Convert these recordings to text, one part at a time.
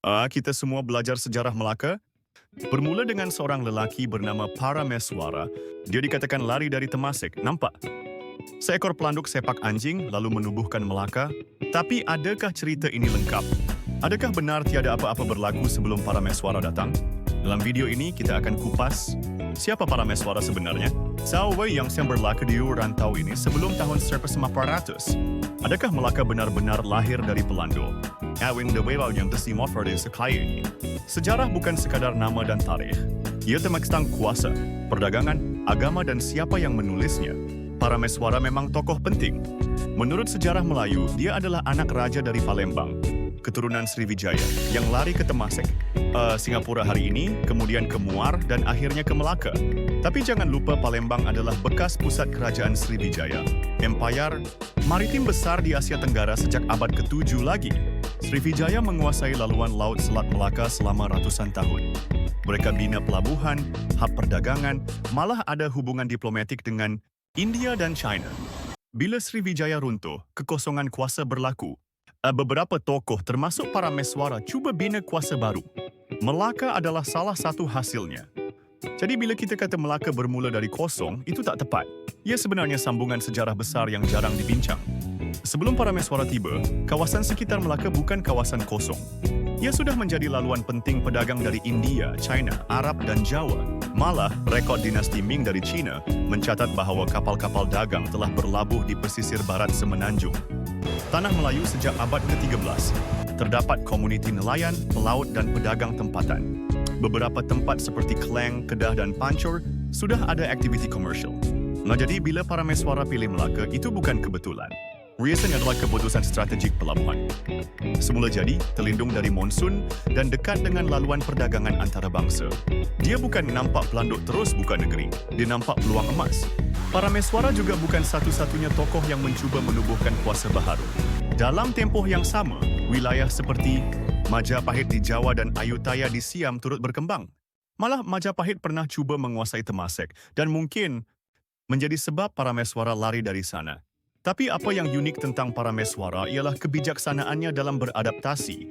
Kita semua belajar sejarah Melaka. Bermula dengan seorang lelaki bernama Parameswara. Dia dikatakan lari dari Temasek. Nampak? Seekor pelanduk sepak anjing lalu menubuhkan Melaka. Tapi adakah cerita ini lengkap? Adakah benar tiada apa-apa berlaku sebelum Parameswara datang? Dalam video ini kita akan kupas siapa Parameswara sebenarnya. Siapa yang berlaku di rantau ini sebelum tahun 1400? Adakah Melaka benar-benar lahir dari Pelando? Awin the way yang tersimpan pada sekaya ini. Sejarah bukan sekadar nama dan tarikh. Ia tentang kuasa, perdagangan, agama dan siapa yang menulisnya. Parameswara memang tokoh penting. Menurut sejarah Melayu, dia adalah anak raja dari Palembang, keturunan Sriwijaya, yang lari ke Temasek, Singapura hari ini, kemudian ke Muar, dan akhirnya ke Melaka. Tapi jangan lupa Palembang adalah bekas pusat kerajaan Sriwijaya, empayar maritim besar di Asia Tenggara sejak abad ke-7 lagi. Sriwijaya menguasai laluan laut Selat Melaka selama ratusan tahun. Mereka bina pelabuhan, hub perdagangan, malah ada hubungan diplomatik dengan India dan China. Bila Sriwijaya runtuh, kekosongan kuasa berlaku. Beberapa tokoh termasuk Parameswara cuba bina kuasa baru. Melaka adalah salah satu hasilnya. Jadi bila kita kata Melaka bermula dari kosong, itu tak tepat. Ia sebenarnya sambungan sejarah besar yang jarang dibincang. Sebelum Parameswara tiba, kawasan sekitar Melaka bukan kawasan kosong. Ia sudah menjadi laluan penting pedagang dari India, China, Arab dan Jawa. Malah, rekod dinasti Ming dari China mencatat bahawa kapal-kapal dagang telah berlabuh di pesisir barat Semenanjung. Tanah Melayu sejak abad ke-13. Terdapat komuniti nelayan, pelaut dan pedagang tempatan. Beberapa tempat seperti Klang, Kedah dan Pancur sudah ada aktiviti komersial. Nah, jadi bila Parameswara pilih Melaka, itu bukan kebetulan. Riasan adalah keputusan strategik pelabuhan. Semula jadi, terlindung dari monsun dan dekat dengan laluan perdagangan antarabangsa. Dia bukan nampak pelanduk terus buka negeri, dia nampak peluang emas. Parameswara juga bukan satu-satunya tokoh yang mencuba menubuhkan kuasa baharu. Dalam tempoh yang sama, wilayah seperti Majapahit di Jawa dan Ayutthaya di Siam turut berkembang. Malah Majapahit pernah cuba menguasai Temasek dan mungkin menjadi sebab Parameswara lari dari sana. Tapi apa yang unik tentang Parameswara ialah kebijaksanaannya dalam beradaptasi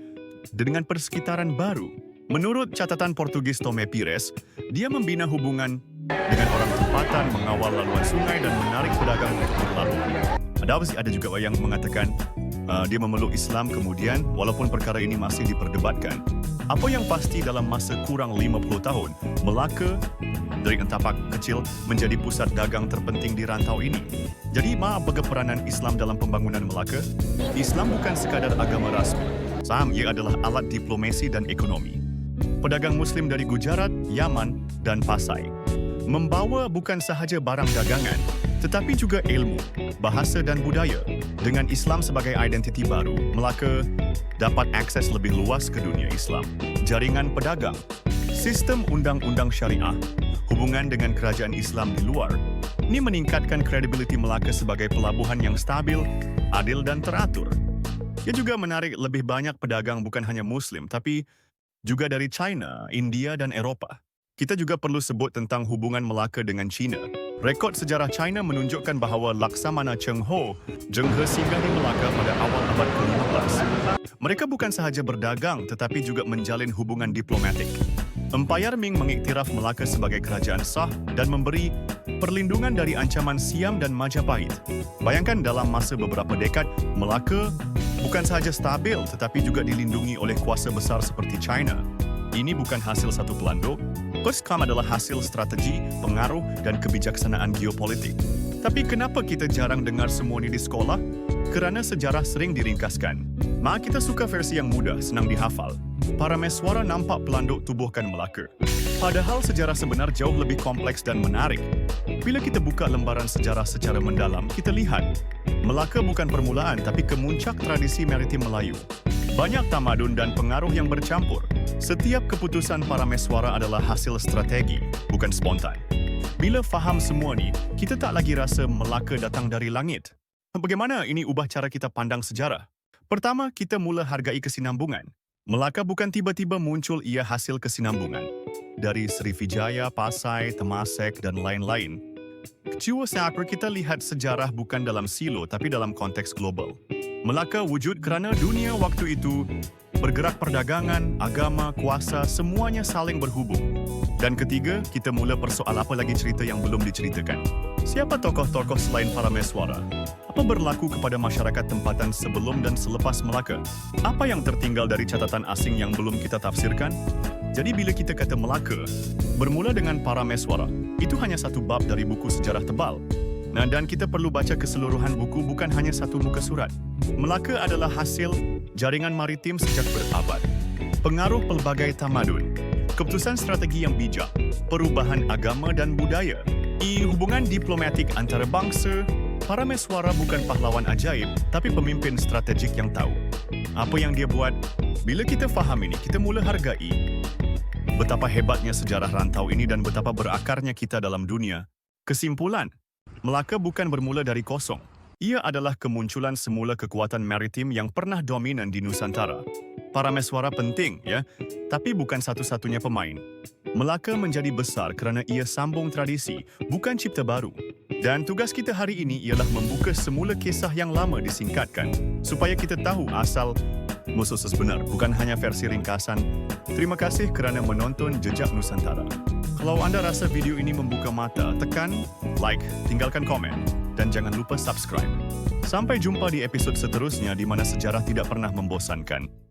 dengan persekitaran baru. Menurut catatan Portugis Tomé Pires, dia membina hubungan dengan orang tempatan, mengawal laluan sungai dan menarik pedagang untuk berlalu. Ada juga yang mengatakan dia memeluk Islam kemudian, walaupun perkara ini masih diperdebatkan. Apa yang pasti dalam masa kurang 50 tahun, Melaka dari tapak kecil menjadi pusat dagang terpenting di rantau ini. Jadi, apa peranan Islam dalam pembangunan Melaka? Islam bukan sekadar agama rasmi. Ia adalah alat diplomasi dan ekonomi. Pedagang Muslim dari Gujarat, Yaman, dan Pasai membawa bukan sahaja barang dagangan, tetapi juga ilmu, bahasa dan budaya. Dengan Islam sebagai identiti baru, Melaka dapat akses lebih luas ke dunia Islam. Jaringan pedagang, sistem undang-undang syariah, hubungan dengan kerajaan Islam di luar. Ini meningkatkan kredibiliti Melaka sebagai pelabuhan yang stabil, adil dan teratur. Ia juga menarik lebih banyak pedagang bukan hanya Muslim, tapi juga dari China, India dan Eropah. Kita juga perlu sebut tentang hubungan Melaka dengan China. Rekod sejarah China menunjukkan bahawa Laksamana Cheng Ho jengha singgah di Melaka pada awal abad ke-15. Mereka bukan sahaja berdagang tetapi juga menjalin hubungan diplomatik. Empayar Ming mengiktiraf Melaka sebagai kerajaan sah dan memberi perlindungan dari ancaman Siam dan Majapahit. Bayangkan dalam masa beberapa dekad, Melaka bukan sahaja stabil tetapi juga dilindungi oleh kuasa besar seperti China. Ini bukan hasil satu pelanduk. Puskam adalah hasil strategi, pengaruh dan kebijaksanaan geopolitik. Tapi kenapa kita jarang dengar semua ini di sekolah? Kerana sejarah sering diringkaskan. Kita suka versi yang mudah, senang dihafal. Parameswara nampak pelanduk tubuhkan Melaka. Padahal sejarah sebenar jauh lebih kompleks dan menarik. Bila kita buka lembaran sejarah secara mendalam, kita lihat Melaka bukan permulaan tapi kemuncak tradisi maritim Melayu. Banyak tamadun dan pengaruh yang bercampur. Setiap keputusan Parameswara adalah hasil strategi, bukan spontan. Bila faham semua ni, kita tak lagi rasa Melaka datang dari langit. Bagaimana ini ubah cara kita pandang sejarah? Pertama, kita mula hargai kesinambungan. Melaka bukan tiba-tiba muncul, ia hasil kesinambungan. Dari Sriwijaya, Pasai, Temasek dan lain-lain. Cuma seakan kita lihat sejarah bukan dalam silo tapi dalam konteks global. Melaka wujud kerana dunia waktu itu Bergerak perdagangan, agama, kuasa, semuanya saling berhubung. Dan ketiga, kita mula persoal apa lagi cerita yang belum diceritakan. Siapa tokoh-tokoh selain Parameswara? Apa berlaku kepada masyarakat tempatan sebelum dan selepas Melaka? Apa yang tertinggal dari catatan asing yang belum kita tafsirkan? Jadi bila kita kata Melaka, bermula dengan Parameswara, itu hanya satu bab dari buku sejarah tebal. Nah, dan kita perlu baca keseluruhan buku, bukan hanya satu muka surat. Melaka adalah hasil jaringan maritim sejak berabad. Pengaruh pelbagai tamadun, keputusan strategi yang bijak, perubahan agama dan budaya, hubungan diplomatik antara bangsa. Parameswara bukan pahlawan ajaib, tapi pemimpin strategik yang tahu apa yang dia buat. Bila kita faham ini, kita mula hargai betapa hebatnya sejarah rantau ini dan betapa berakarnya kita dalam dunia. Kesimpulan, Melaka bukan bermula dari kosong. Ia adalah kemunculan semula kekuatan maritim yang pernah dominan di Nusantara. Parameswara penting, ya, tapi bukan satu-satunya pemain. Melaka menjadi besar kerana ia sambung tradisi, bukan cipta baru. Dan tugas kita hari ini ialah membuka semula kisah yang lama disingkatkan, supaya kita tahu asal musuh sebenar, bukan hanya versi ringkasan. Terima kasih kerana menonton Jejak Nusantara. Kalau anda rasa video ini membuka mata, tekan like, tinggalkan komen, dan jangan lupa subscribe. Sampai jumpa di episod seterusnya di mana sejarah tidak pernah membosankan.